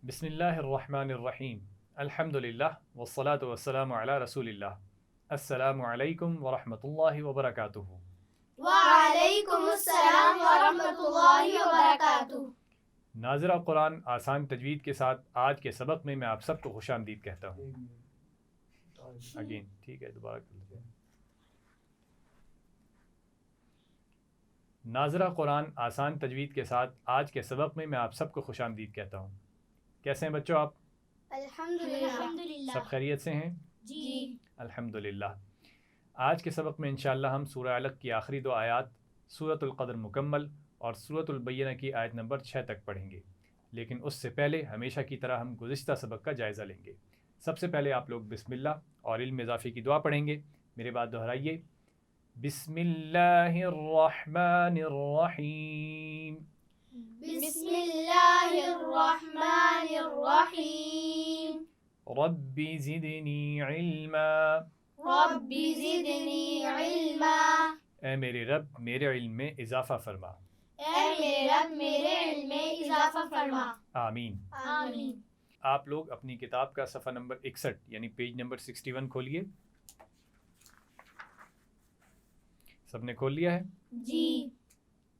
بسم اللہ الرحمن الرحیم الحمد للہ والصلاة والسلام علی رسول اللہ السلام علیکم ورحمۃ اللہ وبرکاتہ۔ وعلیکم السلام ورحمۃ اللہ وبرکاتہ۔ ناظرہ قرآن آسان تجوید کے ساتھ آج کے سبق میں آپ سب کو خوش آمدید کہتا ہوں۔ اگین ٹھیک ہے، دوبارہ کر لیتے ہیں۔ ناظرہ قرآن آسان تجوید کے ساتھ آج کے سبق میں آپ سب کو خوش آمدید کہتا ہوں۔ کیسے ہیں بچوں آپ؟ الحمدللہ۔ سب خیریت سے ہیں؟ جی الحمدللہ۔ آج کے سبق میں انشاءاللہ ہم سورہ علق کی آخری 2 آیات، سورۃ القدر مکمل اور سورۃ البینہ کی آیت نمبر 6 تک پڑھیں گے، لیکن اس سے پہلے ہمیشہ کی طرح ہم گزشتہ سبق کا جائزہ لیں گے۔ سب سے پہلے آپ لوگ بسم اللہ اور علم اضافی کی دعا پڑھیں گے۔ میرے بعد دہرائیے، بسم اللہ الرحمن الرحیم۔ بسم اللہ الرحمن الرحیم۔ رب زدنی علما۔ رب زدنی علما۔ اے میرے رب میرے علم میں اضافہ فرما۔ اے میرے رب میرے علم میں اضافہ فرما۔ آمین۔ آمین۔ آپ لوگ اپنی کتاب کا صفحہ نمبر 61 یعنی پیج نمبر 61 کھولیے۔ سب نے کھول لیا ہے؟ جی۔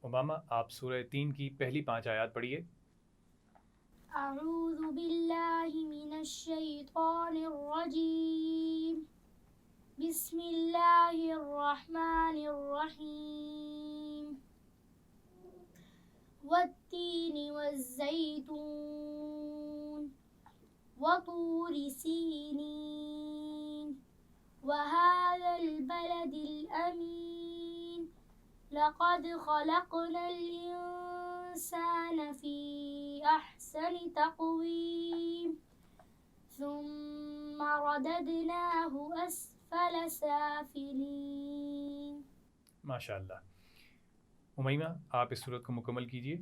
امامہ آپ سورہ 3 کی پہلی 5 آیات پڑھیے۔ اعوذ باللہ من الشیطان الرجیم۔ بسم اللہ الرحمن الرحیم۔ والتین والزیتون وطور سینین وهذا البلد الأمين لقد خلقنا الإنسان في أحسن تقويم ثم رددناه أسفل سافلين۔ ماشاء اللہ۔ امیمہ آپ اس سورت کو مکمل کیجیے۔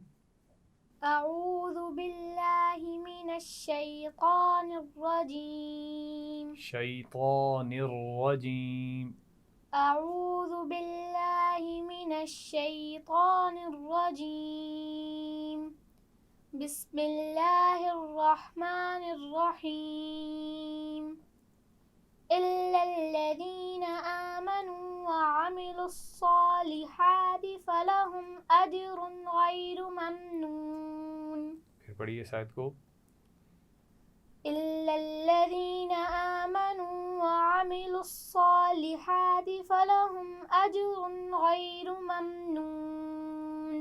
اعوذ باللہ من الشیطان الرجیم۔ شیطان الرجیم۔ اعوذ باللہ من الشیطان الرجیم۔ بسم اللہ الرحمن الرحیم۔ إلا الذين آمنوا وعملوا الصالحات فلهم أجر غير ممنون۔ پھر پڑھیے اس آیت کو۔ إلا الذين آمنوا وعملوا الصالحات فلهم أجر غير ممنون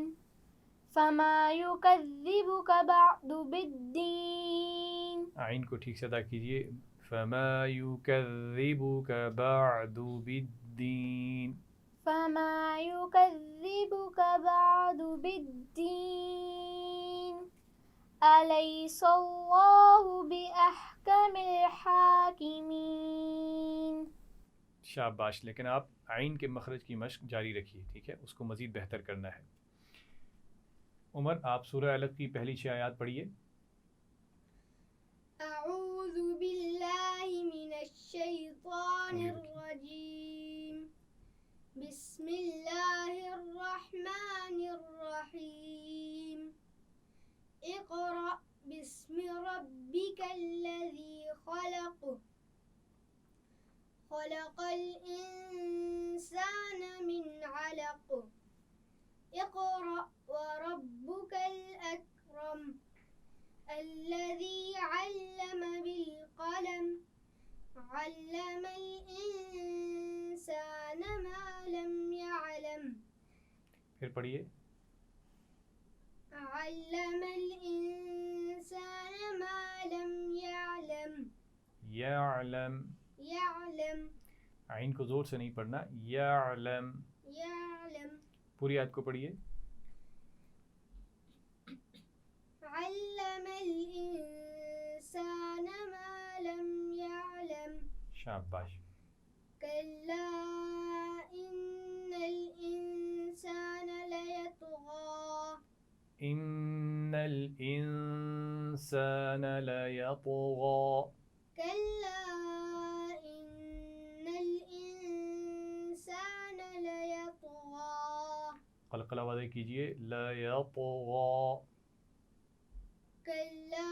فما يكذبك بعد بالدين۔ آئین کو ٹھیک سے ادا کیجیے۔ فما يكذبك بعد بالدین۔ فما يكذبك بعد بالدين أليس الله بأحكم الحاكمين۔ شاباش، لیکن آپ آئین کے مخرج کی مشق جاری رکھیے، ٹھیک ہے؟ اس کو مزید بہتر کرنا ہے۔ عمر آپ سورہ علق کی پہلی 6 آیات پڑھیے۔ اعوذ باللہ من الشیطان الرجیم۔ بسم اللہ الرحمن الرحیم۔ اقرأ باسم ربک الذی خلق خلق الانسان من علق اقرأ وربک الاکرم الذي علم بالقلم علم الإنسان ما لم يعلم۔ پھر پڑھیے۔ علم الإنسان ما لم يعلم۔ یعلم، يعلم آئین کو زور سے نہیں پڑھنا، یعلم۔ يعلم۔ پوری آیت کو پڑھیے۔ علم الإنسان ما لم يعلم۔ شاباش۔ كلا إن الإنسان ليطغى۔ ان الانسان لیطغی۔ كلا إن الإنسان ليطغى۔ قلقلہ واضح کیجیے، لیطغی۔ كلا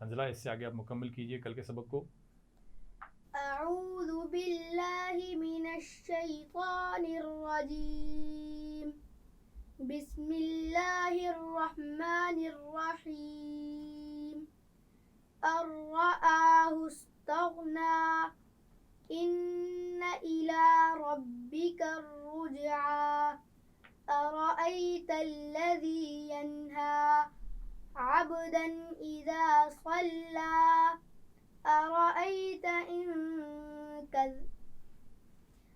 حنزلہ اس سے آگے آپ مکمل کیجئے کل کے سبق کو۔ اعوذ باللہ من الشیطان الرجیم، بسم اللہ الرحمن الرحیم۔ ان رآہ استغنى ان الی ربک الرجعى ارأیت الذی ینہی عبدا اذا صلی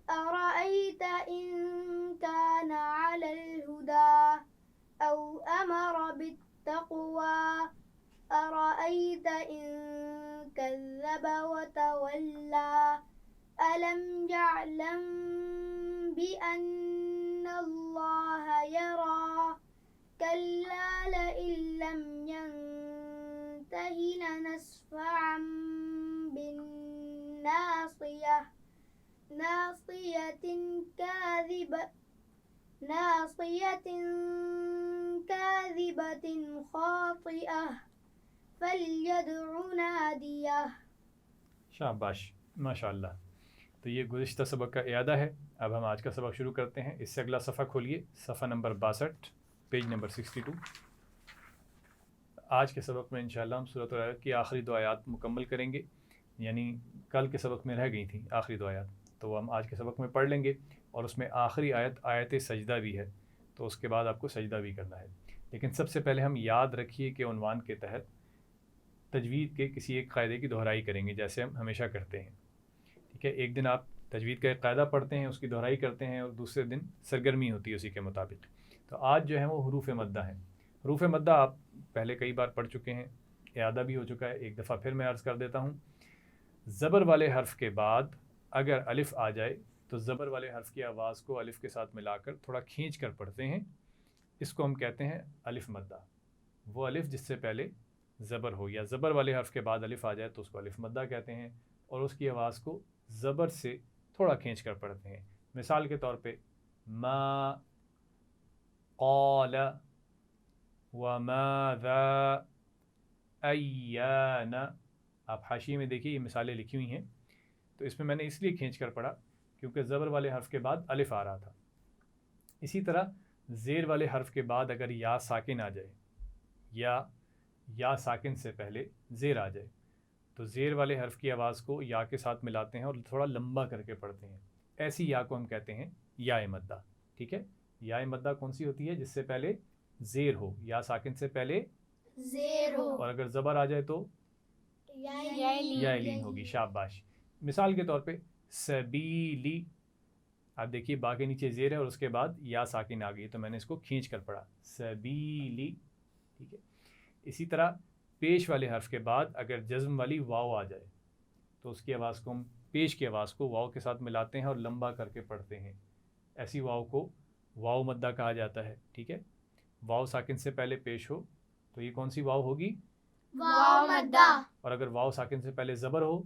أرأيت إن كان على الهدى أو أمر بالتقوى أرأيت إن كذب وتولى ألم يعلم بأن الله يرى كلا لئن لم ينته لنسفعا بالناصية ناصية كاذبة خاطئة فليدع ناديه۔ شاباش، ماشاء اللہ۔ تو یہ گزشتہ سبق کا اعادہ ہے۔ اب ہم آج کا سبق شروع کرتے ہیں۔ اس سے اگلا صفحہ کھولیے، صفحہ نمبر 62، پیج نمبر 62۔ آج کے سبق میں انشاءاللہ ہم سورۃ العلق کی آخری 2 آیات مکمل کریں گے، یعنی کل کے سبق میں رہ گئی تھیں آخری 2 آیات، تو وہ ہم آج کے سبق میں پڑھ لیں گے، اور اس میں آخری آیت سجدہ بھی ہے، تو اس کے بعد آپ کو سجدہ بھی کرنا ہے۔ لیکن سب سے پہلے ہم یاد رکھیے کہ عنوان کے تحت تجوید کے کسی ایک قاعدے کی دہرائی کریں گے، جیسے ہم ہمیشہ کرتے ہیں، ٹھیک ہے؟ ایک دن آپ تجوید کا ایک قاعدہ پڑھتے ہیں، اس کی دہرائی کرتے ہیں، اور دوسرے دن سرگرمی ہوتی ہے اسی کے مطابق۔ تو آج جو ہے وہ حروف مدہ ہیں۔ حروف مدہ آپ پہلے کئی بار پڑھ چکے ہیں، اعادہ بھی ہو چکا ہے، ایک دفعہ پھر میں عرض کر دیتا ہوں۔ زبر والے حرف کے بعد اگر الف آ جائے تو زبر والے حرف کی آواز کو الف کے ساتھ ملا کر تھوڑا کھینچ کر پڑھتے ہیں، اس کو ہم کہتے ہیں الف مدہ۔ وہ الف جس سے پہلے زبر ہو، یا زبر والے حرف کے بعد الف آ جائے تو اس کو الف مدہ کہتے ہیں، اور اس کی آواز کو زبر سے تھوڑا کھینچ کر پڑھتے ہیں۔ مثال کے طور پہ ما قال وماذا ایان، آپ حاشیے میں دیکھیے یہ مثالیں لکھی ہوئی ہیں، تو اس میں نے اس لیے کھینچ کر پڑھا کیونکہ زبر والے حرف کے بعد الف آ رہا تھا۔ اسی طرح زیر والے حرف کے بعد اگر یا ساکن آ جائے، یا ساکن سے پہلے زیر آ جائے، تو زیر والے حرف کی آواز کو یا کے ساتھ ملاتے ہیں اور تھوڑا لمبا کر کے پڑھتے ہیں، ایسی یا کو ہم کہتے ہیں یا مدہ، ٹھیک ہے؟ یا مدہ کون سی ہوتی ہے؟ جس سے پہلے زیر ہو، یا ساکن سے پہلے زیر ہو، اور اگر زبر آ جائے تو یا لین ہوگی۔ شاباش۔ مثال کے طور پہ سبیلی، آپ دیکھیے با کے نیچے زیر ہے اور اس کے بعد یا ساکن آ گئی، تو میں نے اس کو کھینچ کر پڑھا سبیلی، ٹھیک ہے؟ اسی طرح پیش والے حرف کے بعد اگر جزم والی واو آ جائے تو اس کی آواز کو ہم پیش کی آواز کو واو کے ساتھ ملاتے ہیں اور لمبا کر کے پڑھتے ہیں، ایسی واو کو واو مدہ کہا جاتا ہے، ٹھیک ہے؟ واو ساکن سے پہلے پیش ہو تو یہ کون سی واو ہوگی؟ واو مدہ۔ اور اگر واو ساکن سے پہلے زبر ہو،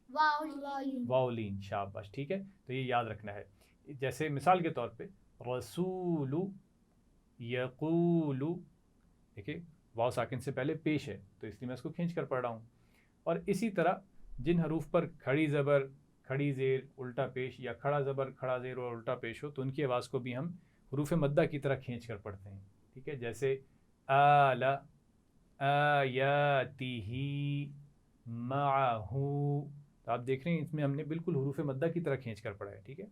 واو لین۔ شاباش، ٹھیک ہے؟ تو یہ یاد رکھنا ہے۔ جیسے مثال کے طور پہ رسول یقول، دیکھیں واو ساکن سے پہلے پیش ہے تو اس لیے میں اس کو کھینچ کر پڑھ رہا ہوں۔ اور اسی طرح جن حروف پر کھڑی زبر، کھڑی زیر، الٹا پیش، یا کھڑا زبر، کھڑا زیر اور الٹا پیش ہو تو ان کی آواز کو بھی ہم حروف مدہ کی طرح کھینچ کر پڑھتے ہیں، ٹھیک ہے؟ جیسے آل، آیاتہ، معہ، تو آپ دیکھ رہے ہیں اس میں ہم نے بالکل حروف مدہ کی طرح کھینچ کر پڑھا ہے، ٹھیک ہے؟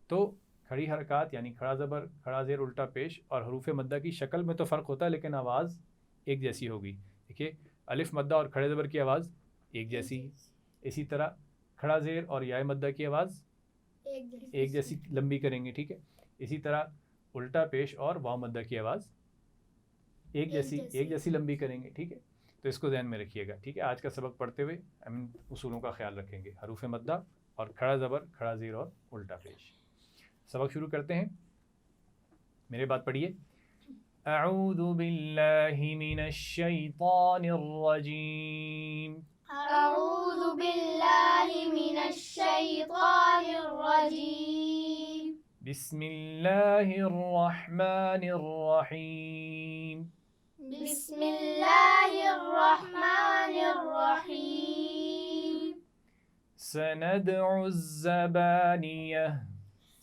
تو کھڑی حرکات یعنی کھڑا زبر، کھڑا زیر، الٹا پیش اور حروف مدہ کی شکل میں تو فرق ہوتا ہے لیکن آواز ایک جیسی ہوگی، دیکھیے الف مدہ اور کھڑے زبر کی آواز ایک جیسی، اسی طرح کھڑا زیر اور یا مدہ کی آواز ایک جیسی لمبی کریں گے، ٹھیک ہے؟ اسی طرح الٹا پیش اور واو مدہ کی آواز ایک جیسی لمبی کریں گے، ٹھیک ہے؟ تو اس کو ذہن میں رکھیے گا، ٹھیک ہے؟ آج کا سبق پڑھتے ہوئے ہم ان اصولوں کا خیال رکھیں گے، حروف مدہ اور کھڑا زبر، کھڑا زیر اور الٹا پیش۔ سبق شروع کرتے ہیں، میرے بات پڑھیے۔ اعوذ باللہ من الشیطان الرجیم، اعوذ باللہ من الشیطان الرجیم، بسم اللہ الرحمن الرحیم، بسم اللہ الرحمن الرحیم سندع الزبانیہ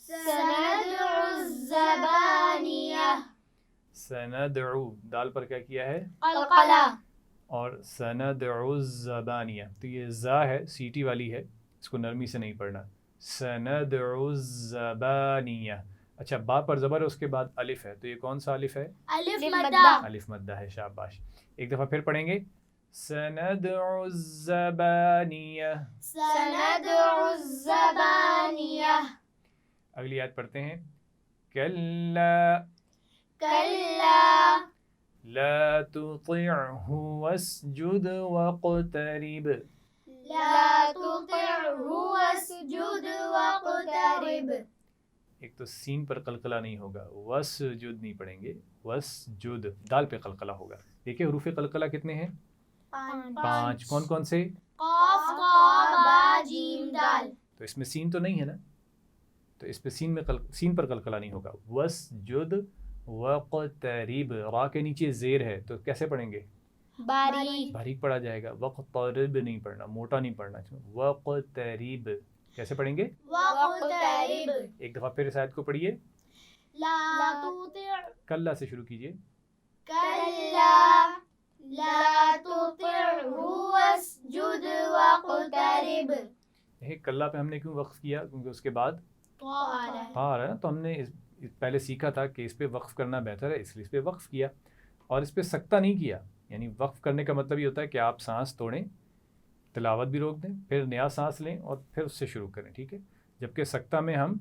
سندع الزبانیہ سندعو دال پر کیا کیا ہے قلقلہ اور سندع الزبانیہ تو یہ زا ہے سیٹی والی ہے اس کو نرمی سے نہیں پڑھنا سندع الزبانیہ اچھا با پر زبر ہے اس کے بعد الف ہے تو یہ کون سا الف ہے الف مدہ الف مدہ ہے شاباش ایک دفعہ پھر پڑھیں گے سندع الزبانیہ سندع الزبانیہ اگلی آیت پڑھتے ہیں کلا کلا لا تطعه واسجد واقترب لا تطعه واسجد واقترب ایک تو سین پر قلقلہ نہیں ہوگا وسجد نہیں پڑھیں گے وسجد دال پہ قلقلہ ہوگا دیکھیں حروف قلقلہ کتنے ہیں 5 کون کون سے قاف قاف با جیم دال تو اس میں سین تو نہیں ہے نا تو اس پہ سین پر قلقلہ نہیں ہوگا وسجد وقترب را کے نیچے زیر ہے تو کیسے پڑھیں گے باریک باریک پڑھا جائے گا وقترب نہیں پڑھنا موٹا نہیں پڑھنا وقترب کیسے پڑھیں گے واقترب ایک دفعہ پھر اس آیت کو پڑھیے لا تطع کلا سے شروع کیجئے کلا لا تطعه واسجد واقترب کلا پہ ہم نے کیوں وقف کیا کیونکہ اس کے بعد طا آ رہا ہے ہاں رہا تو ہم نے پہلے سیکھا تھا کہ اس پہ وقف کرنا بہتر ہے اس لیے اس پہ وقف کیا اور اس پہ سکتہ نہیں کیا یعنی وقف کرنے کا مطلب یہ ہوتا ہے کہ آپ سانس توڑیں تلاوت بھی روک دیں پھر نیا سانس لیں اور پھر اس سے شروع کریں ٹھیک ہے جبکہ سکتہ میں ہم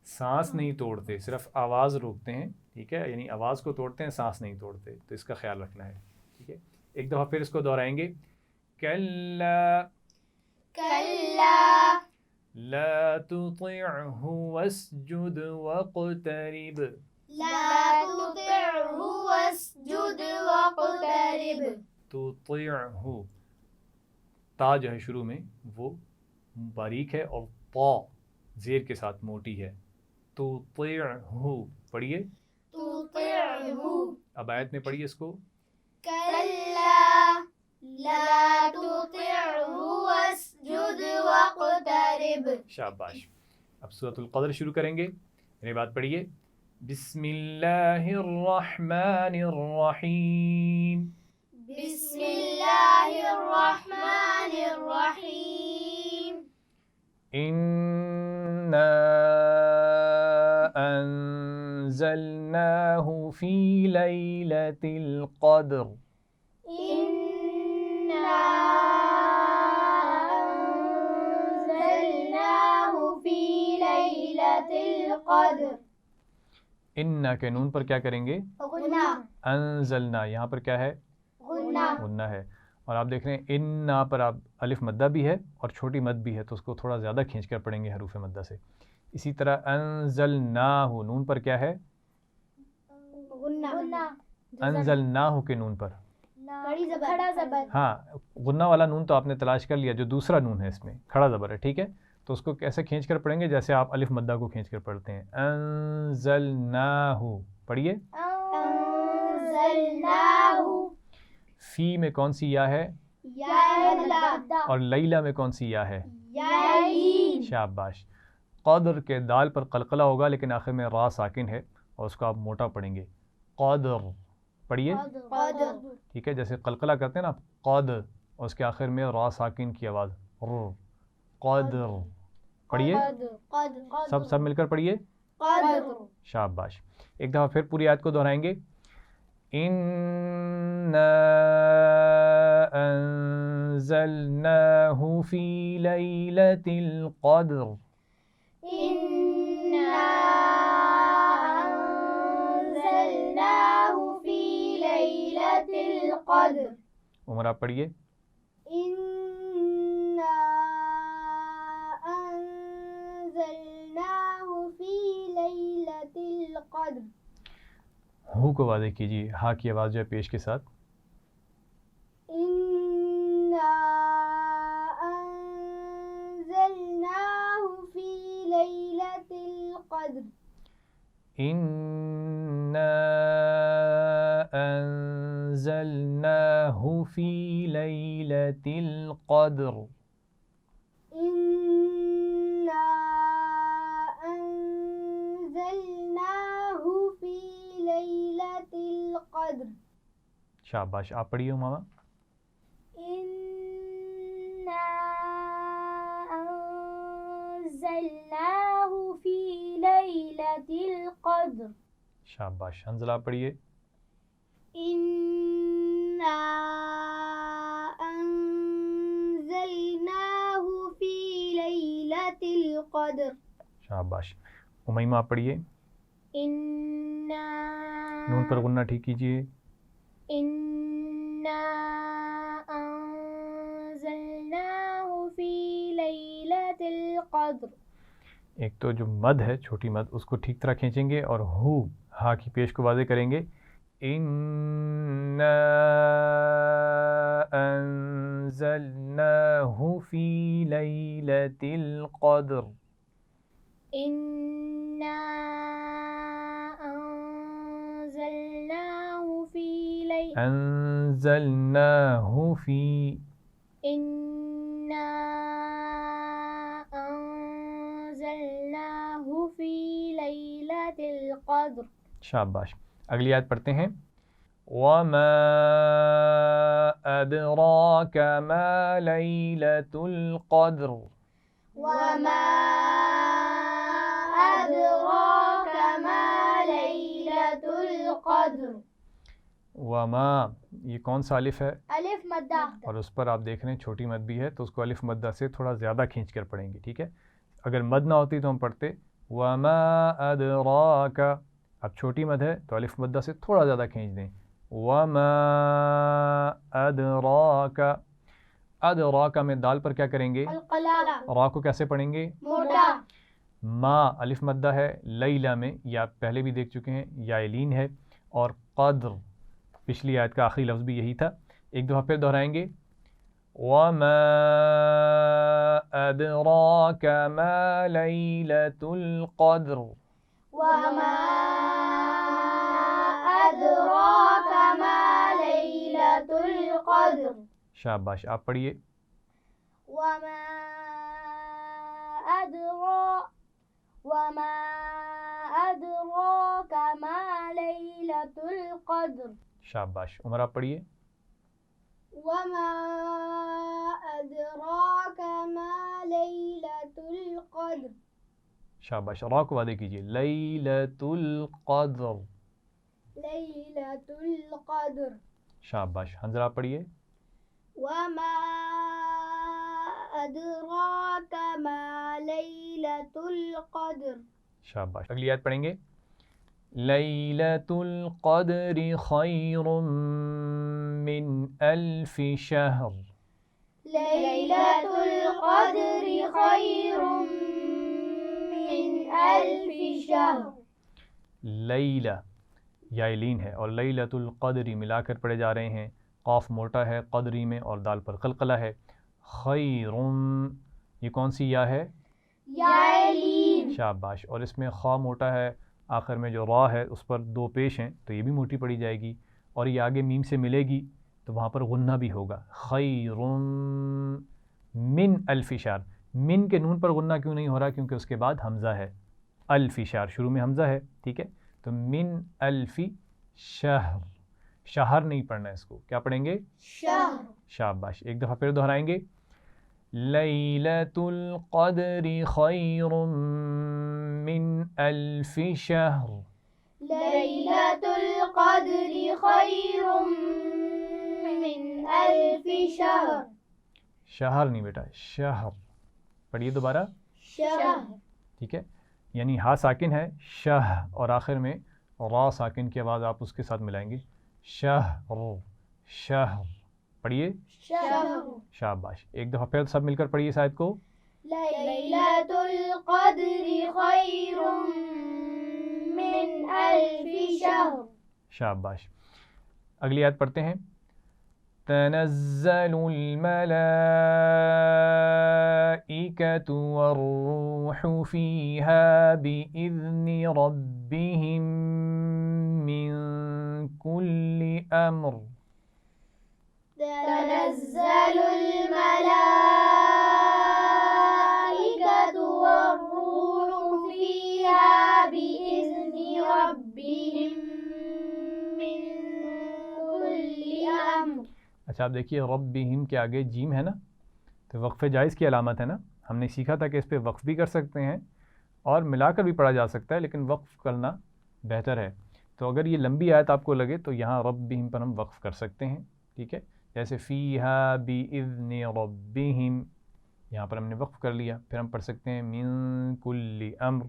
سانس نہیں توڑتے صرف آواز روکتے ہیں ٹھیک ہے یعنی آواز کو توڑتے ہیں سانس نہیں توڑتے تو اس کا خیال رکھنا ہے ٹھیک ہے ایک دفعہ پھر اس کو دہرائیں گے کلا کلا لا تطعه واسجد واقترب لا تطعه واسجد واقترب تطعه تا جو ہے شروع میں وہ باریک ہے اور طا زیر کے ساتھ موٹی ہے تطعه پڑھیے تطعه اب آیت میں پڑھیے اس کو کلا لا تطعه واسجد واقترب شاباش اب سورۃ القدر شروع کریں گے میری بات پڑھیے بسم اللہ الرحمن الرحیم بسم اللہ الرحمن الرحیم إنا أنزلناه في ليلة القدر إنا أنزلناه في ليلة القدر إنا کے نون پر کیا کریں گے غنہ انزلنا یہاں پر کیا ہے غنہ غنہ ہے اور آپ دیکھ رہے ہیں انا پر آپ الف مدہ بھی ہے اور چھوٹی مد بھی ہے تو اس کو تھوڑا زیادہ کھینچ کر پڑھیں گے حروف مدہ سے اسی طرح انزلناہ نون پر کیا ہے غنہ انزلناہ کے نون پر کھڑا زبر ہاں غنہ والا نون تو آپ نے تلاش کر لیا جو دوسرا نون ہے اس میں کھڑا زبر ہے ٹھیک ہے تو اس کو کیسے کھینچ کر پڑھیں گے جیسے آپ الف مدہ کو کھینچ کر پڑھتے ہیں انزلناہ پڑھیے انزلناہ فی میں کون سی یا ہے یا مدہ اور لیلہ میں کون سی یا ہے یا لین شاباش قدر کے دال پر قلقلہ ہوگا لیکن آخر میں را ساکن ہے اور اس کو آپ موٹا پڑھیں گے قدر پڑھیے قدر ٹھیک ہے جیسے قلقلہ کرتے ہیں نا قد اور اس کے آخر میں را ساکن کی آواز ر قدر پڑھیے سب مل کر پڑھیے قدر شاباش ایک دفعہ پھر پوری آیت کو دہرائیں گے اِنَّا أَنزَلْنَاهُ فِي لَيْلَةِ الْقَدْرِ إِنَّا أَنزَلْنَاهُ فِي لَيْلَةِ الْقَدْرِ عمر آپ پڑھیے إِنَّا أَنزَلْنَاهُ فِي لَيْلَةِ الْقَدْرِ ہو کو واضح کیجیے ہا کی آواز جو ہے پیش کے ساتھ إِنَّا أَنزَلْنَاهُ فِي لَيْلَةِ الْقَدْرِ إِنَّا أنزلناه في ليلة القدر. إنا أنزلناه في ليلة القدر. شاباش. آپ پڑھیے ماما. إنا أنزلناه في ليلة القدر. شاباش. حنزلہ آپ پڑھیے. إنا أنزلناه في ليلة القدر. شاباش. امیمہ آپ پڑھیے. إنا نون پر غنہ ٹھیک کیجیے. إنا أنزلناه في ليلة القدر. ایک تو جو مد ہے چھوٹی مد اس کو ٹھیک طرح کھینچیں گے اور ہو ہا کی پیش کو واضح کریں گے. اِنَّا أَنزَلْنَاهُ فِي لَيْلَةِ الْقَدْرِ. إنا أنزلناه في ليلة. أنزلناه في. إنا أنزلناه في ليلة القدر. شاباش. اگلی آیت پڑھتے ہیں. وَمَا أَدْرَاكَ مَا لَيْلَةُ الْقَدْرِ. وما أدراك ما ليلة القدر. وما یہ کون سا الف ہے؟ ألف مدہ. اور اس پر آپ دیکھ رہے ہیں چھوٹی مد بھی ہے تو اس کو الف مدہ سے تھوڑا زیادہ کھینچ کر پڑھیں گے. ٹھیک ہے. اگر مد نہ ہوتی تو ہم پڑھتے وما ادراک. اب چھوٹی مد ہے تو الف مدہ سے تھوڑا زیادہ کھینچ دیں. وما ادراک. ادراک میں دال پر کیا کریں گے؟ القلالہ. را کو کیسے پڑھیں گے؟ موٹا. ما الف مدہ ہے. لیلہ میں یا پہلے بھی دیکھ چکے ہیں یا لین ہے. اور قدر پچھلی آیت کا آخری لفظ بھی یہی تھا. ایک دفعہ پھر دہرائیں گے. وما أدراك ما ليلة القدر. وما أدراك ما ليلة القدر. شاباش. آپ پڑھیے. وما أدراك ما ليلة القدر. شاباش. عمر آپ پڑھیے. وما أدراك ما ليلة القدر. شاباش. را کو وعدے کیجیے. لیلۃ القدر. ليلة القدر. شاباش. حنزلہ آپ پڑھیے. وما أدراك ما ليلة القدر. شاباش. اگلی آیت پڑھیں گے. لیلۃ القدر خیر من الف شہر. ليلة القدر خير من ألف شهر. لیلہ یائلین ہے اور لیلۃ القدری ملا کر پڑھے جا رہے ہیں. قاف موٹا ہے قدری میں اور دال پر قلقلہ ہے. خیر یہ کون سی یا ہے؟ یائلین. شاباش. اور اس میں خا موٹا ہے. آخر میں جو را ہے اس پر دو پیش ہیں تو یہ بھی موٹی پڑھی جائے گی. اور یہ آگے میم سے ملے گی تو وہاں پر غنہ بھی ہوگا. خیر من الف شہر. من کے نون پر غنہ کیوں نہیں ہو رہا؟ کیونکہ اس کے بعد حمزہ ہے. الف شہر شروع میں حمزہ ہے. ٹھیک ہے. تو من الف شہر. شہر نہیں پڑھنا ہے اس کو. کیا پڑھیں گے؟ شہر. شاباش. ایک دفعہ پھر دہرائیں گے. لیلۃ القدر خیر من الف شہر. ليلة القدر خير من ألف شهر. شہر نہیں بیٹا شہر. پڑھیے دوبارہ. شهر. ٹھیک ہے. یعنی ہا ساکن ہے شہ اور آخر میں را ساکن کی آواز آپ اس کے ساتھ ملائیں گے. شہر شہر. پڑھیے. شهر. شاباش. ایک دفعہ پھر سب مل کر پڑھیے اس آیت کو. ليلة القدر خير من ألف شهر. شاباش. اگلی آیت پڑھتے ہیں. تنزل الملائكة والروح فيها بإذن ربهم من كل أمر. تنزل الملائكة والروح فيها بإذن ربهم من كل أمر. اچھا آپ دیکھیے ربہم کے آگے جیم ہے نا، تو وقف جائز کی علامت ہے نا. ہم نے سیکھا تھا کہ اس پہ وقف بھی کر سکتے ہیں اور ملا کر بھی پڑھا جا سکتا ہے، لیکن وقف کرنا بہتر ہے. تو اگر یہ لمبی آیت آپ کو لگے تو یہاں ربہم پر ہم وقف کر سکتے ہیں، ٹھیک ہے. جیسے فیہا بِإِذْنِ ربہم، یہاں پر ہم نے وقف کر لیا. پھر ہم پڑھ سکتے ہیں من کل امر،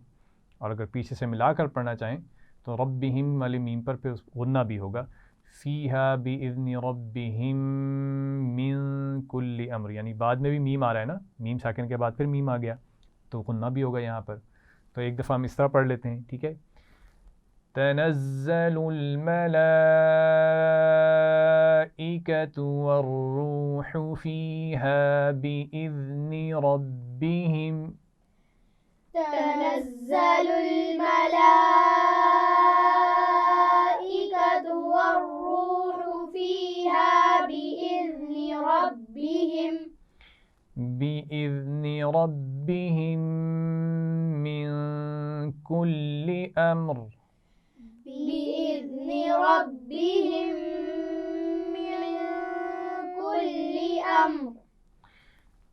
اور اگر پیچھے سے ملا کر پڑھنا چاہیں تو ربہم والی میم پر پھر غنہ بھی ہوگا. فیہا بِإِذْنِ ربہم من کل امر، یعنی بعد میں بھی میم آ رہا ہے نا، میم ساکن کے بعد پھر میم آ گیا تو غنہ بھی ہوگا یہاں پر. تو ایک دفعہ ہم اس طرح پڑھ لیتے ہیں، ٹھیک ہے. تنزل الملائكة والروح فيها بإذن ربهم. تنزل الملائكة والروح فيها بإذن ربهم من كل أمر. بإذن ربهم من كل أمر.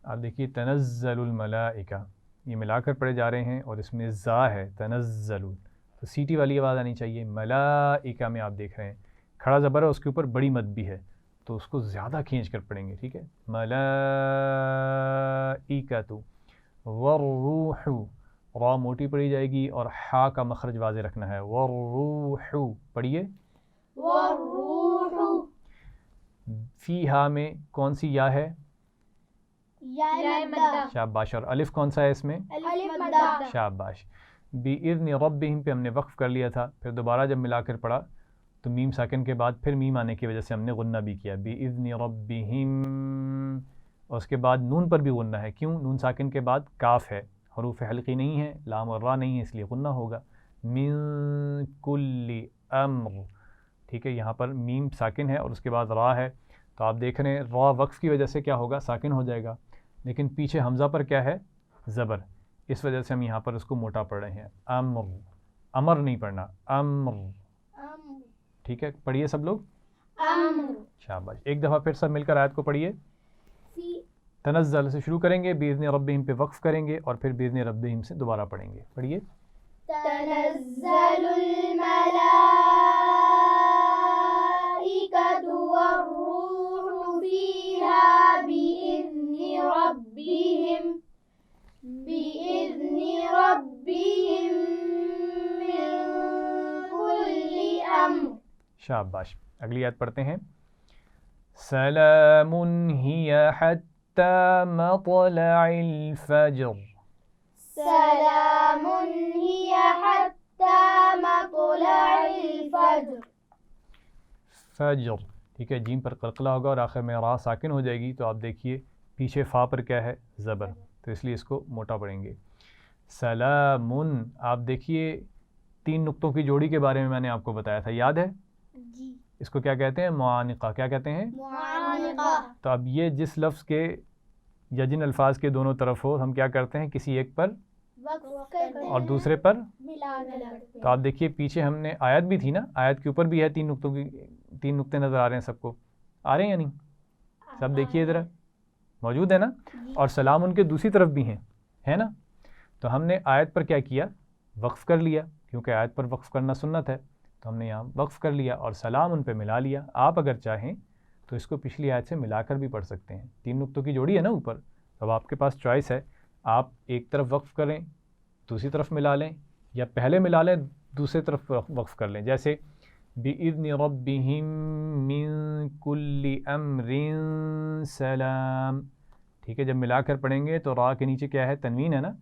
آپ دیکھیے تنزل الملائکہ، یہ ملا کر پڑھے جا رہے ہیں اور اس میں زا ہے تنزل، تو سیٹی والی آواز آنی چاہیے. ملائکہ میں آپ دیکھ رہے ہیں کھڑا زبر ہے، اس کے اوپر بڑی مد بھی ہے، تو اس کو زیادہ کھینچ کر پڑھیں گے، ٹھیک ہے. ملائکۃ والروح، را موٹی پڑھی جائے گی اور ہا کا مخرج واضح رکھنا ہے. والروح پڑھیے. والروح فیہا میں کون سی یا ہے؟ یا مدہ. شاباش. اور الف کون سا ہے اس میں؟ الف مدہ. شاباش. بِإِذْنِ ربہم پہ ہم نے وقف کر لیا تھا، پھر دوبارہ جب ملا کر پڑھا تو میم ساکن کے بعد پھر میم آنے کی وجہ سے ہم نے غنہ بھی کیا. بِإِذْنِ ربہم، اور اس کے بعد نون پر بھی غنہ ہے. کیوں؟ نون ساکن کے بعد کاف ہے، حروف حلقی نہیں ہے، لام اور را نہیں ہے، اس لیے غنہ ہوگا. من کل امر، ٹھیک ہے. یہاں پر میم ساکن ہے اور اس کے بعد را ہے، تو آپ دیکھ رہے ہیں را وقف کی وجہ سے کیا ہوگا؟ ساکن ہو جائے گا. لیکن پیچھے حمزہ پر کیا ہے؟ زبر، اس وجہ سے ہم یہاں پر اس کو موٹا پڑھ رہے ہیں. امر، امر نہیں پڑھنا، امر، ٹھیک ہے. پڑھیے سب لوگ. امر. شاباش. ایک دفعہ پھر سب مل کر آیت کو پڑھیے. تنزل سے شروع کریں گے، بِإِذْنِ ربہم پہ وقف کریں گے اور پھر بِإِذْنِ ربہم سے دوبارہ پڑھیں گے. پڑھیے. تنزل الملائكة والروح فيها بإذن ربهم من كل أمر. شاباش. اگلی آیت پڑھتے ہیں. سلام ہی حتی مطلع الفجر. سلام هي حتى مطلع الفجر. فجر، ٹھیک ہے. جیم پر قلقلہ ہوگا اور آخر میں را ساکن ہو جائے گی، تو آپ دیکھیے پیچھے فا پر کیا ہے؟ زبر، تو اس لیے اس کو موٹا پڑھیں گے. سلام، آپ دیکھیے 3 نقطوں کی جوڑی کے بارے میں نے آپ کو بتایا تھا، یاد ہے؟ جی. اس کو کیا کہتے ہیں؟ معانقہ. کیا کہتے ہیں؟ معانقہ. تو اب یہ جس لفظ کے یا جن الفاظ کے دونوں طرف ہو، ہم کیا کرتے ہیں؟ کسی ایک پر اور دوسرے پر. تو آپ دیکھیے پیچھے ہم نے آیت بھی تھی نا، آیت کے اوپر بھی ہے 3 نقطوں کی، 3 نقطے نظر آ رہے ہیں سب کو، آ رہے ہیں یا نہیں؟ سب دیکھیے ذرا، موجود ہے نا. اور سلام ان کے دوسری طرف بھی ہیں، ہے نا. تو ہم نے آیت پر کیا کیا؟ وقف کر لیا، کیونکہ آیت پر وقف کرنا سنت ہے، تو ہم نے یہاں وقف کر لیا اور سلام ان پہ ملا لیا. آپ اگر چاہیں تو اس کو پچھلی آیت سے ملا کر بھی پڑھ سکتے ہیں. 3 نقطوں کی جوڑی ہے نا اوپر، اب آپ کے پاس چوائس ہے، آپ ایک طرف وقف کریں دوسری طرف ملا لیں، یا پہلے ملا لیں دوسری طرف وقف کر لیں. جیسے بِإِذْنِ رَبِّهِم مِّن كُلِّ أَمْرٍ سَلَام، ٹھیک ہے. جب ملا کر پڑھیں گے تو را کے نیچے کیا ہے؟ تنوین ہے نا،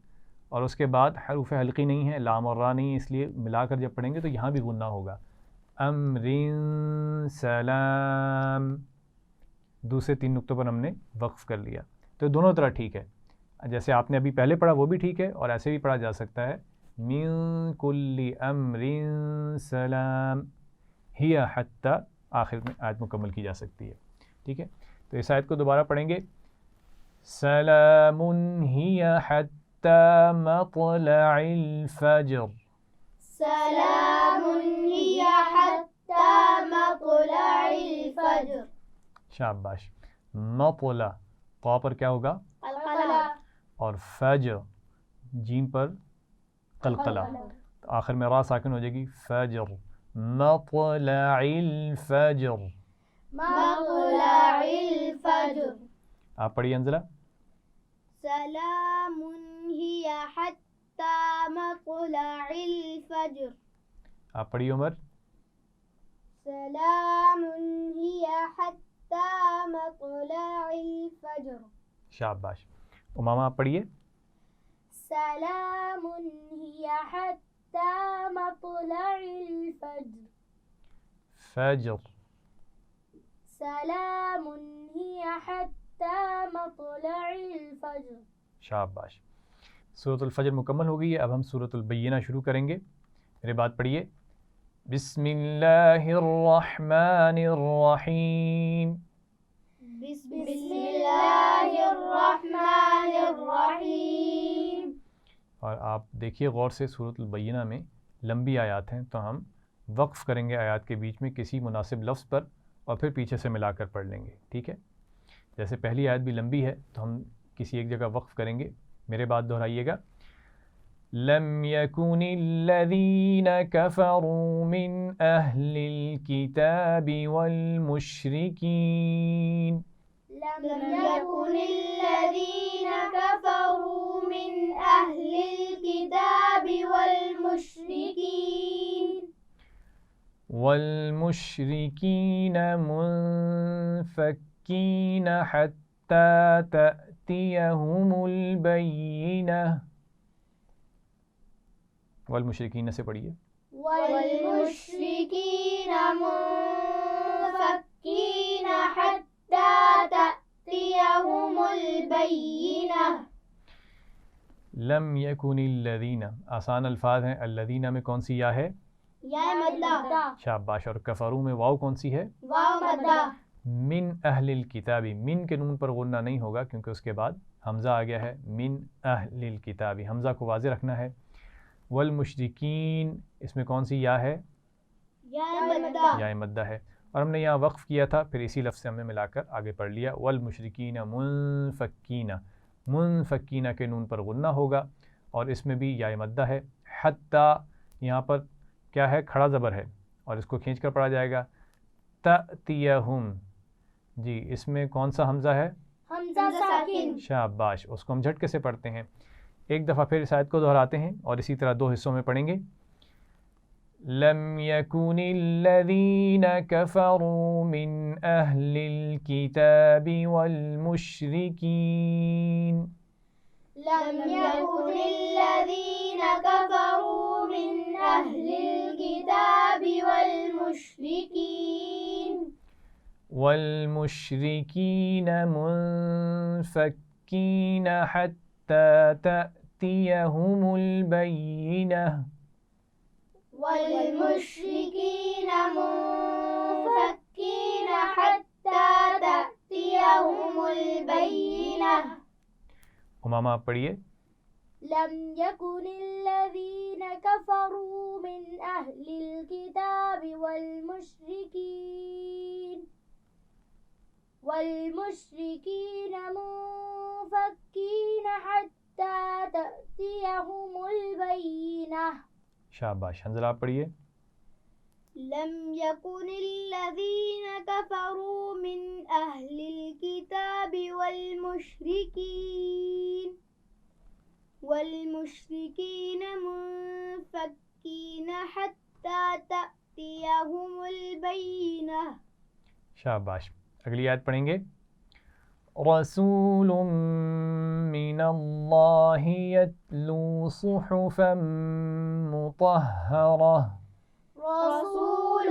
اور اس کے بعد حروف حلقی نہیں ہے، لام اور را نہیں ہے، اس لیے ملا کر جب پڑھیں گے تو یہاں بھی غنہ ہوگا. امر سلام، دوسرے 3 نقطوں پر ہم نے وقف کر لیا. تو دونوں طرح ٹھیک ہے، جیسے آپ نے ابھی پہلے پڑھا وہ بھی ٹھیک ہے، اور ایسے بھی پڑھا جا سکتا ہے من کل امر سلام ہی حتی، آخر میں آیت مکمل کی جا سکتی ہے. ٹھیک ہے، تو اس آیت کو دوبارہ پڑھیں گے. سلام ہی حتی مطلع الفجر. سلام هي حتى مطلع الفجر. شاباش. مطلع طا پر کیا ہوگا؟ قلقلہ. اور فجر جیم پر قلقلہ، تو آخر میں را ساکن ہو جائے گی. فجر مطلع الفجر. مطلع الفجر. آپ پڑھیے انزلہ. سلام هي حتى مطلع الفجر. آپ پڑھیے عمر. سلام هي حتى مطلع الفجر. شاباش. امامہ آپ پڑھیے. سلام هي حتى مطلع الفجر. فجر. سلام هي حتى مطلع الفجر. شاباش. سورۃ الفجر مکمل ہو گئی ہے. اب ہم سورۃ البینہ شروع کریں گے. میرے بات پڑھیے. بسم اللہ الرحمن الرحیم. بسم اللہ الرحمن الرحیم. اور آپ دیکھیے غور سے، سورۃ البینہ میں لمبی آیات ہیں، تو ہم وقف کریں گے آیات کے بیچ میں کسی مناسب لفظ پر اور پھر پیچھے سے ملا کر پڑھ لیں گے. ٹھیک ہے، جیسے پہلی آیت بھی لمبی ہے تو ہم کسی ایک جگہ وقف کریں گے. میرے بات دہرائیے گا. لم يكن الذين كفروا من أهل الكتاب والمشركين. لم يكن الذين كفروا من أهل الكتاب والمشركين منفكين حتى تأتيهم البينة. والمشرکین سے پڑھیے. والمشركين منفكين حتى تأتيهم البينة. لم يكن الذین، آسان الفاظ ہیں. الذین میں کون سی یا ہے؟ یا مدہ. شاباش. اور کفروا میں واو کون سی ہے؟ واو مدہ. من اہل الکتاب، من کے نون پر غنہ نہیں ہوگا کیونکہ اس کے بعد حمزہ آ گیا ہے. من اہل الکتاب، حمزہ کو واضح رکھنا ہے. والمشرکین، اس میں کون سی یا ہے؟ یا مدہ. یا مدہ ہے. اور ہم نے یہاں وقف کیا تھا، پھر اسی لفظ سے ہم نے ملا کر آگے پڑھ لیا. والمشرکین منفکین، منفکین کے نون پر غنہ ہوگا اور اس میں بھی یا مدہ ہے. حتی یہاں پر کیا ہے؟ کھڑا زبر ہے اور اس کو کھینچ کر پڑھا جائے گا. تأتیہم، جی اس میں کون سا حمزہ ہے؟ حمزہ ساکن. شاباش. اس کو ہم جھٹکے سے پڑھتے ہیں. ایک دفعہ پھر اس آیت کو دہراتے ہیں اور اسی طرح دو حصوں میں پڑھیں گے. لم يكن الذين كفروا من أهل الكتاب والمشركين. لم يكن الذين كفروا من أهل الكتاب والمشركين منفكين حتى تأتيهم البينة. والمشركين منفكين حتى تأتيهم البينة. امامہ آپ پڑھیے. لم يكن الذين كفروا من أهل الكتاب والمشركين منفكين حتى تأتيهم البينة. شاباش. حنزلہ آپ پڑھیے. لم يكن الذين كفروا من أهل الكتاب والمشركين منفكين حتى تأتيهم البينة. شاباش. اگلی آیت پڑھیں گے. رسول من اللہ یتلو صحفا مطہرہ. رسول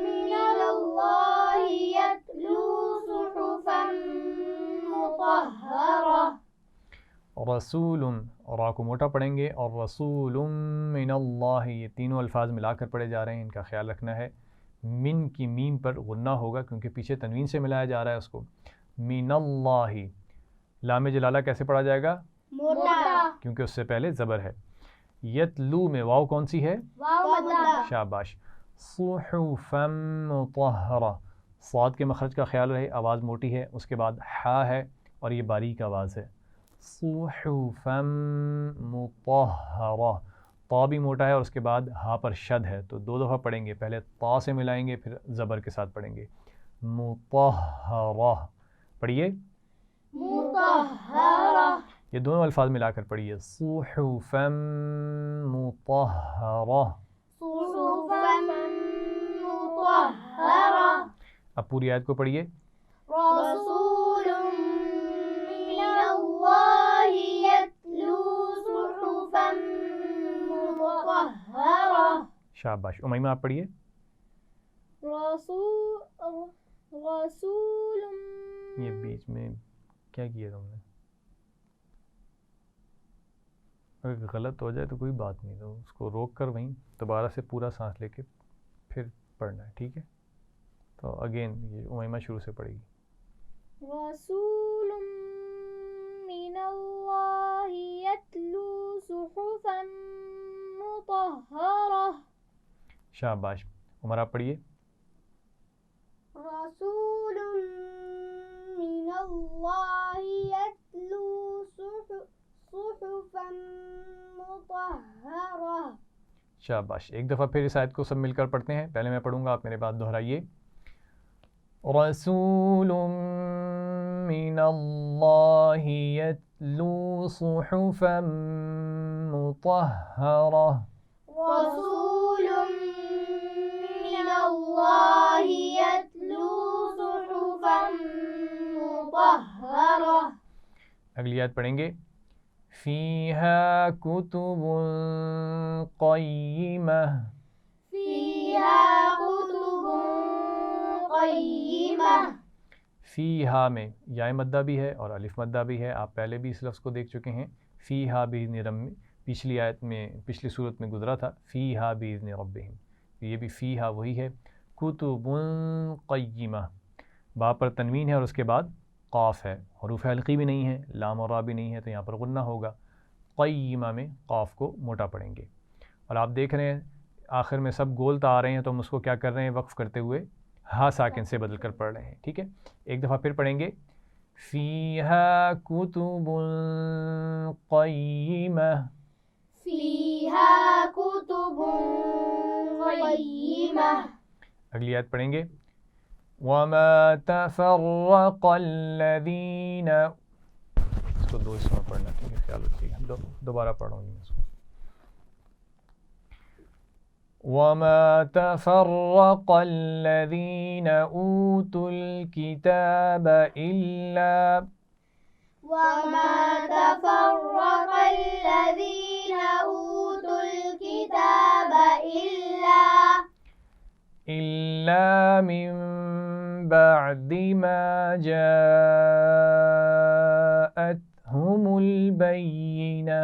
من اللہ یتلو صحفا مطہرہ. رسول، را کو موٹا پڑھیں گے، اور رسول من اللہ، یہ تینوں الفاظ ملا کر پڑھے جا رہے ہیں، ان کا خیال رکھنا ہے. من کی میم پر غنہ ہوگا کیونکہ پیچھے تنوین سے ملایا جا رہا ہے اس کو. من اللہ. لام جلالہ کیسے پڑھا جائے گا؟ موٹا. کیونکہ اس سے پہلے زبر ہے. یتلو میں واو کون سی ہے؟ واو مدہ. شاباش. صحفا مطہرہ. صاد کے مخرج کا خیال رہے، آواز موٹی ہے، اس کے بعد ہا ہے اور یہ باریک آواز ہے. صحفا مطہرہ. طا بھی موٹا ہے اور اس کے بعد ہا پر شد ہے، تو دو دفعہ پڑھیں گے، پہلے طا سے ملائیں گے پھر زبر کے ساتھ پڑھیں گے. مطہرہ. پڑھیے. مطہرہ. یہ دونوں الفاظ ملا کر پڑھیے. صحفا مطہرہ. صحفا مطہرہ. اب پوری آیت کو پڑھیے. رسول من اللہ یتلو صحفا مطہرہ. شاباش. امیمہ آپ پڑھیے. رسول. یہ بیچ میں کیا کیا تم نے؟ اگر غلط ہو جائے تو کوئی بات نہیں، تو اس کو روک کر وہیں دوبارہ سے پورا سانس لے کے پھر پڑھنا ہے، ٹھیک ہے؟ تو اگین یہ امیمہ شروع سے پڑھے گی. رسول من اللہ یتلو صحفا مطہرہ. شاباش. عمر آپ پڑھیے. رسول من اللہ یتلو صحفا مطہرہ. شاباش. ایک دفعہ پھر اس آیت کو سب مل کر پڑھتے ہیں. پہلے میں پڑھوں گا، آپ میرے بعد دہرائیے. رسول من اللہ یتلو صحفا مطہرہ. رسول من اللہ یتلو صحفا مطہرہ. اگلی آیت پڑھیں گے. فیہا کتب قیمہ. فیہا کتب قیمہ. فیہا میں یا مدہ بھی ہے اور الف مدہ بھی ہے. آپ پہلے بھی اس لفظ کو دیکھ چکے ہیں. فیہا بإذن ربہم، پچھلی آیت میں پچھلی صورت میں گزرا تھا. فیہا بإذن ربہم، یہ بھی فیہا وہی ہے. کتب قیمہ. با پر تنوین ہے اور اس کے بعد قاف ہے. حروف حلقی بھی نہیں ہے، لام اور را بھی نہیں ہے، تو یہاں پر غنہ ہوگا. قیمہ میں قاف کو موٹا پڑھیں گے. اور آپ دیکھ رہے ہیں آخر میں سب گولتا آ رہے ہیں، تو ہم اس کو کیا کر رہے ہیں؟ وقف کرتے ہوئے ہا ساکن سے بدل کر پڑھ رہے ہیں، ٹھیک ہے؟ ایک دفعہ پھر پڑھیں گے. فیہا کتب قیمہ. فیہا کتب قیمہ. اگلی آیت پڑھیں گے. وما تفرق الذین. اس کو دو حصوں میں پڑھنا، ٹھیک ہے؟ خیال رکھیے گا. دوبارہ پڑھوں گی اس کو. وما تفرق الذین اوتوا الکتاب الا. وما تفرق الذین اوتوا الکتاب إلا من بعد ما جاءتهم البينة.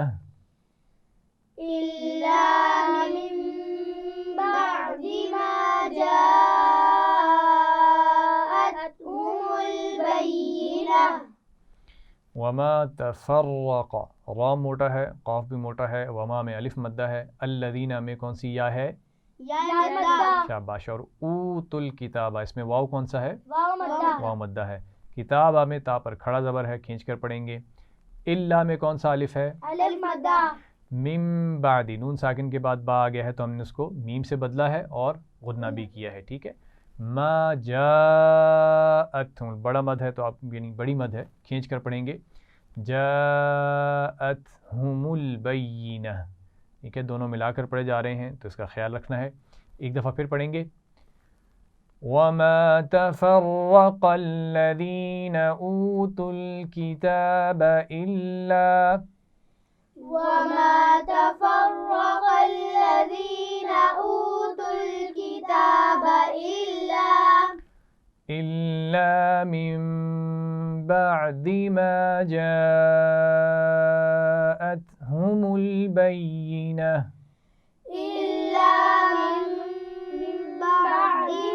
إلا من بعد ما جاءتهم البينة. وما تفرق. را موٹا ہے، قاف بھی موٹا ہے، وما میں الف مدہ ہے، الذین میں کون سی یا ہے؟ یا مدہ. شاباش. اور اوت الکتابہ، اس میں واو کون سا ہے؟ واو مدہ. واو مدہ ہے. کتابہ میں تا پر کھڑا زبر ہے، کھینچ کر پڑھیں گے. الا میں کون سا الف ہے؟ الف مدہ. من بعد، نون ساکن کے بعد با آ گیا ہے تو ہم نے اس کو میم سے بدلا ہے اور غنہ بھی کیا ہے، ٹھیک ہے؟ ما جاءتہم، بڑا مد ہے تو آپ یعنی بڑی مد ہے، کھینچ کر پڑھیں گے. جاءتہم البینہ، ٹھیک ہے؟ دونوں ملا کر پڑھے جا رہے ہیں تو اس کا خیال رکھنا ہے. ایک دفعہ پھر پڑھیں گے. وما تفرق الذین اوتوا الکتاب الا. وما تفرق الذين أوتوا الكتاب إلا من بعد ما جاءتهم البينة. إلا من بعد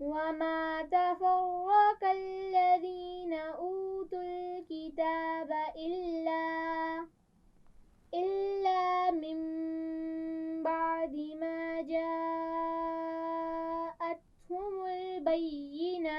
وما تفرق الذين أوتوا الكتاب إلا من بعد ما جاءتهم البينة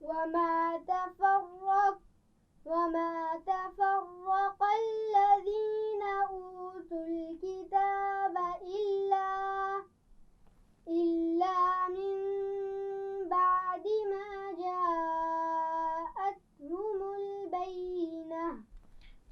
وما تفرق الذين أوتوا الكتاب إلا من بعد ما جاءتهم البينة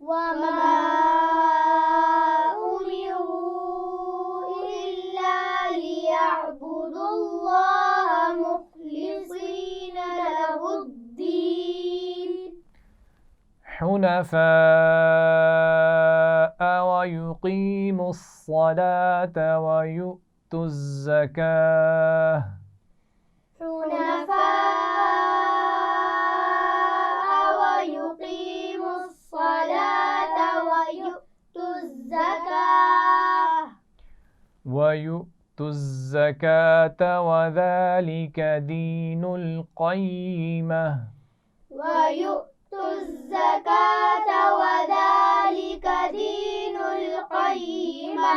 وما أمروا إلا ليعبدوا الله مخلصين له الدين حنفاء ويقيموا الصلاة ويؤتوا الزكاة ويقيموا الصلاة ويؤتوا الزكاة وذلك دين القيمة ويؤتوا الزكاة وذلك دين القيمة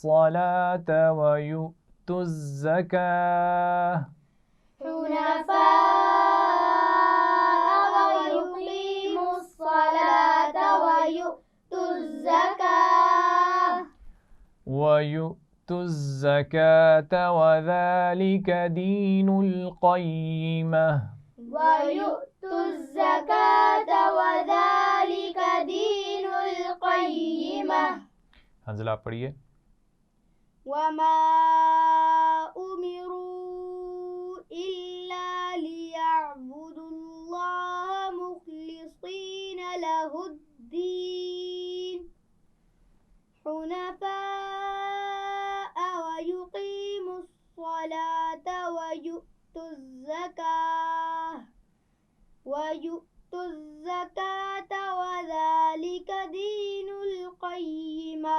الصلاة ويؤتوا الزكاة حنفاء ويقيموا الصلاة ويؤتوا الزكاة وذلك دين القيمة ويؤتوا الزكاة وذلك دين القيمة حنزلہ پڑھیے وما أمروا إلا ليعبدوا الله مخلصين له الدين حنفاء ويقيموا الصلاة ويؤتوا الزكاة وذلك دين القيمة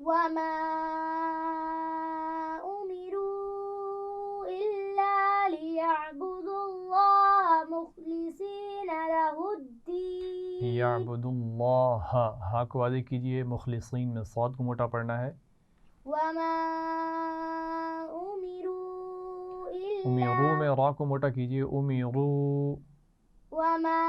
وما أمروا إلا ليعبدوا الله مخلصين له الدين یعبد اللہ، ہا کو واضح کیجئے، مخلصین میں صاد کو موٹا پڑھنا ہے. وما أمروا امیرو میں إلا را کو موٹا کیجئے، امیرو. وما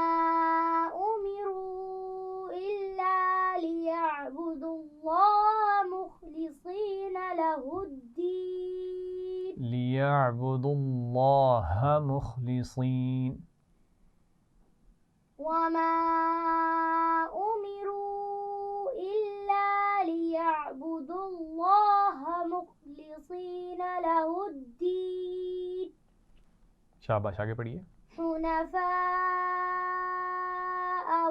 أمروا إلا ليعبدوا الله مخلصين له الدين لیعبدوا اللہ مخلصین. وما أمروا إلا ليعبدوا الله مخلصين له الدين شاباش، آگے پڑھیے. حنفاء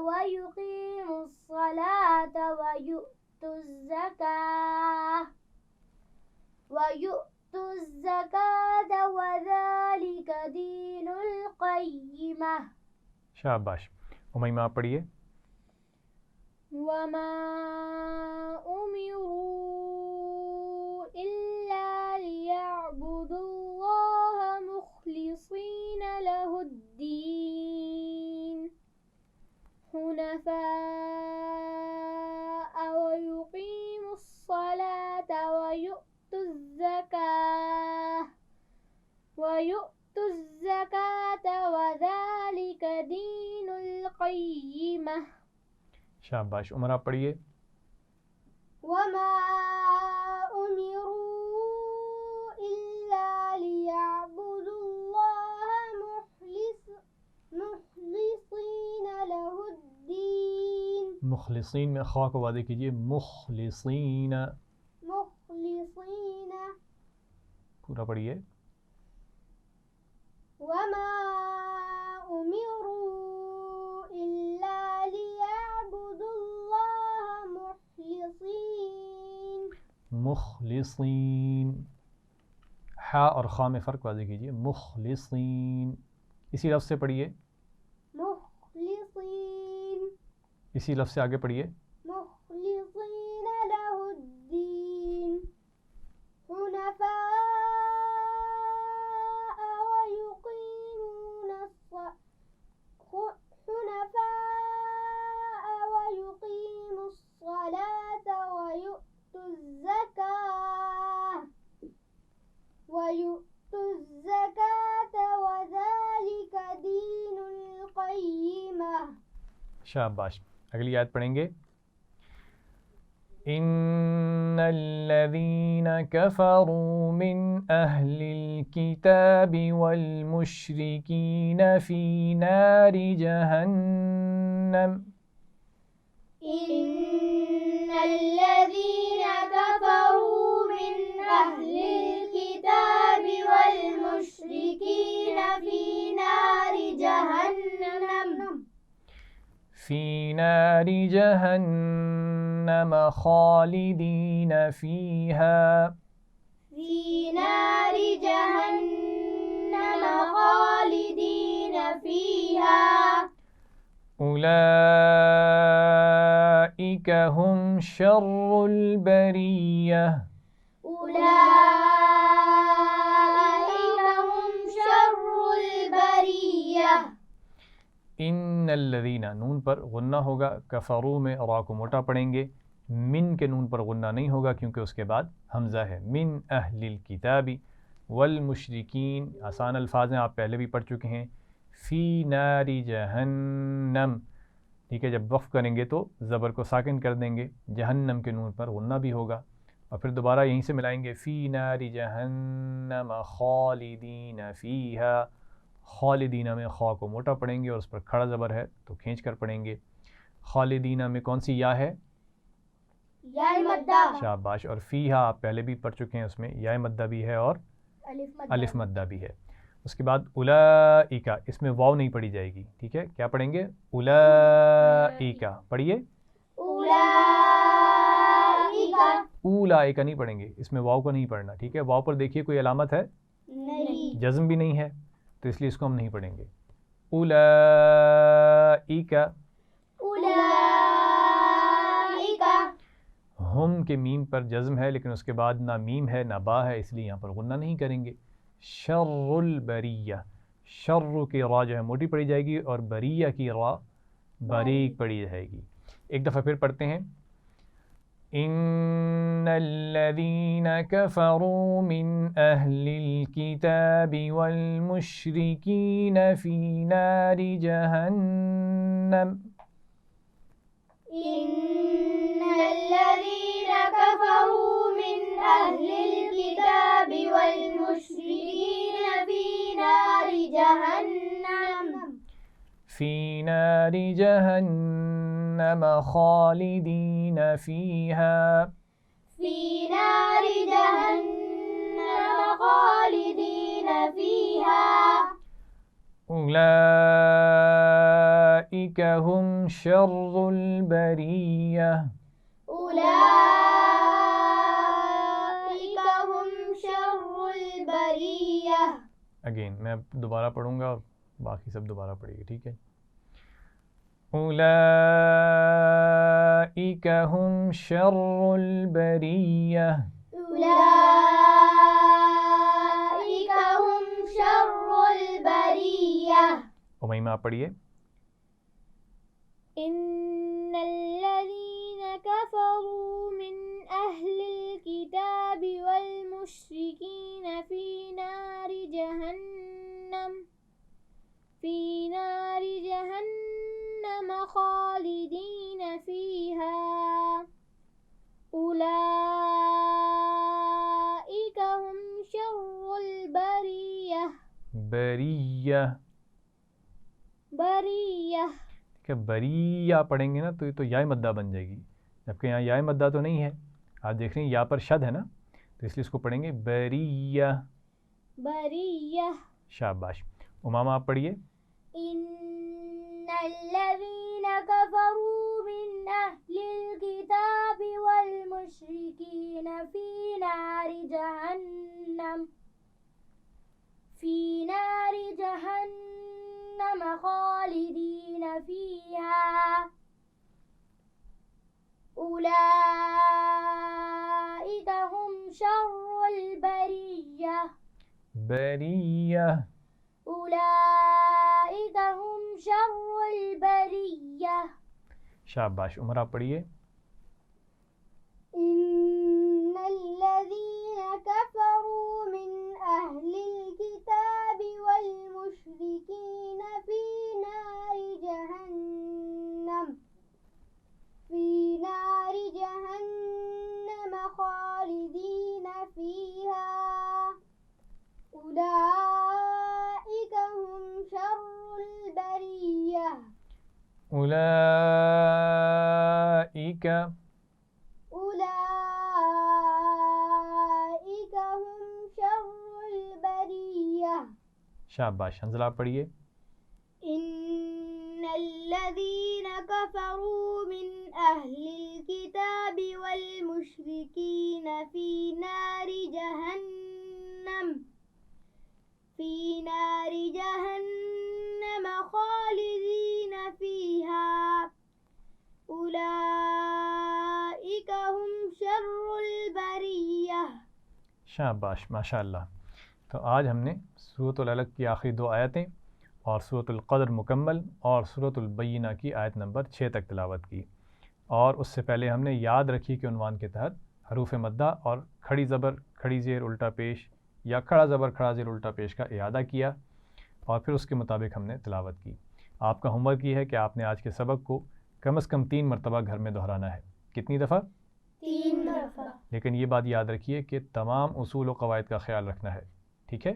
ويقيموا الصلاة ويؤتوا الزكاة وذلك دين القيمة. شاباش. امیمہ آپ پڑھیے. وما أمروا إلا ليعبدوا الله مخلصين له الدين حنفاء ويقيموا الصلاة ويؤتوا الزكاة وذلك دين القيمة. شاباش. عمر آپ پڑھیے. وما أمروا إلا ليعبدوا الله مخلصين له الدين. مخلصین میں خواہ کو واضح کیجئے، مخلصین. پورا پڑھیے. وما أمروا إلا ليعبدوا الله مخلصین. حا اور خا میں فرق واضح کیجئے، مخلصین. اسی لفظ سے پڑھیے، مخلصین. اسی لفظ سے آگے پڑھیے. مخلصین له الدین حنفاء ويقيموا الصلاة ويؤتوا الزكاة وذلك دين القيمة. شاباش. اگلی آیت پڑھیں گے. ان الذين كفروا من اهل الكتاب والمشركين في نار جهنم. إن الذين كفروا من أهل الكتاب والمشركين في نار جهنم خالدين فيها. في نار جهنم خالدين فيها. أولئك هم شر البرية. أولئك هم شر البرية. ان الذین، نون پر غنہ ہوگا، کفرو میں را کو موٹا پڑھیں گے، من کے نون پر غنہ نہیں ہوگا کیونکہ اس کے بعد حمزہ ہے. من اہل الکتاب والمشرکین، آسان الفاظ ہیں، آپ پہلے بھی پڑھ چکے ہیں. فی نار جہنم، ٹھیک ہے، جب وقف کریں گے تو زبر کو ساکن کر دیں گے، جہنم کے نون پر غنہ بھی ہوگا، اور پھر دوبارہ یہیں سے ملائیں گے. فی نار جہنم خالدین فیہا. خالدینہ میں خواہ کو موٹا پڑھیں گے اور اس پر کھڑا زبر ہے تو کھینچ کر پڑھیں گے. خالدینہ میں کون سی یا ہے؟ یا مدہ. شاباش. اور فیہا آپ پہلے بھی پڑھ چکے ہیں، اس میں یا مدہ بھی ہے اور الف مدہ بھی ہے. اس کے بعد اولئک، اس میں واو نہیں پڑھی جائے گی، ٹھیک ہے، کیا پڑھیں گے؟ اولئک. پڑھیے. اولئک نہیں پڑھیں گے، اس میں واو کو نہیں پڑھنا، ٹھیک ہے. واو پر دیکھیے کوئی علامت ہے؟ نہیں. جزم بھی نہیں ہے، تو اس لیے اس کو ہم نہیں پڑھیں گے. اولئک. ہم کے میم پر جزم ہے لیکن اس کے بعد نہ میم ہے نہ با ہے، اس لیے یہاں پر غنہ نہیں کریں گے. شر البریہ، شر کی را جو ہے موٹی پڑی جائے گی اور بریہ کی را باریک پڑھی جائے گی. ایک دفعہ پھر پڑھتے ہیں. ان الذين كفروا من اهل الكتاب والمشركين في نار جهنم. إن الذين كفروا من أهل الكتاب والمشركين في نار جهنم خالدين فيها. في نار جهنم خالدين فيها. أولئك هم شر البرية. أولئك هم شر البرية. اگین میں دوبارہ پڑھوں گا اور باقی سب دوبارہ پڑھیے گا, ٹھیک ہے. أولئك هم شر البرية. أولئك هم شر البرية. امیمہ آپ پڑھیے. إن الذين كفروا من أهل الكتاب والمشركين في نار جهنم خالدين فيها. أولئك هم شر البرية. بریہ کہ بریہ پڑھیں گے نا تو یہ تو یا مدہ بن جائے گی, جبکہ یہاں یا مدہ تو نہیں ہے. آپ دیکھ رہے ہیں یا پر شد ہے نا, تو اس لیے اس کو پڑھیں گے بریہ. شاباش. امامہ آپ پڑھیے. إن الذين كفروا من أهل الكتاب والمشركين في نار جهنم خالدين فيها. أولئك هم شر البرية. أولئك هم شر البرية. شاباش. عمر آپ پڑھیے. إن الذين كفروا من أهل الكتاب والمشركين في نار جهنم خالدين فيها. أولئك هم شر البرية. أولئك هم شر البرية. شاباش. حنزلہ آپ پڑھیے. إن الذين كفروا من أهل الكتاب والمشركين في نار جهنم خالدين فيها. أولئك هم شر البرية. شاباش, ماشاء اللہ. تو آج ہم نے سورۃ العلق کی آخری 2 آیتیں اور سورۃ القدر مکمل اور سورۃ البینہ کی آیت نمبر 6 تک تلاوت کی. اور اس سے پہلے ہم نے یاد رکھی کہ عنوان کے تحت حروف مدہ اور کھڑی زبر کھڑی زیر الٹا پیش یا کھڑا زبر کھڑا زیر الٹا پیش کا اعادہ کیا اور پھر اس کے مطابق ہم نے تلاوت کی. آپ کا ہوم ورک یہ ہے کہ آپ نے آج کے سبق کو کم از کم 3 مرتبہ گھر میں دہرانا ہے. کتنی دفعہ؟ 3 دفعہ. لیکن یہ بات یاد رکھیے کہ تمام اصول و قواعد کا خیال رکھنا ہے, ٹھیک ہے,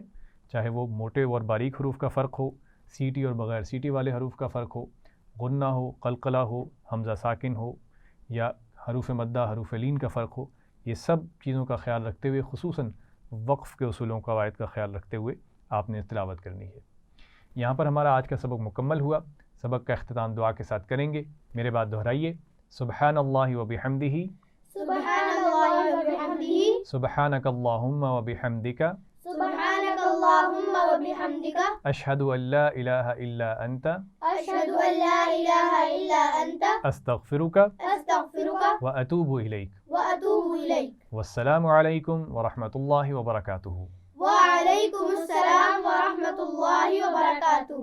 چاہے وہ موٹے اور باریک حروف کا فرق ہو, سیٹی اور بغیر سیٹی والے حروف کا فرق ہو, غنہ ہو, قلقلہ ہو, حمزہ ساکن ہو, یا حروف مدہ حروف لین کا فرق ہو. یہ سب چیزوں کا خیال رکھتے ہوئے, خصوصاً وقف کے اصولوں قواعد کا خیال رکھتے ہوئے آپ نے تلاوت کرنی ہے. یہاں پر ہمارا آج کا سبق مکمل ہوا. سبق کا اختتام دعا کے ساتھ کریں گے. میرے بعد دہرائیے. سبحان اللہ و بحمدہ. سبحان اللہ و بحمدہ. سبحانک اللہم و بحمدک. سبحانک اللہم و بحمدک. اشہد ان لا الہ الا انت. اشہد ان لا الہ الا انت. استغفرک و اتوب الیک. والسلام علیکم ورحمۃ اللہ وبرکاتہ. وعلیکم السلام ورحمۃ اللہ وبرکاتہ.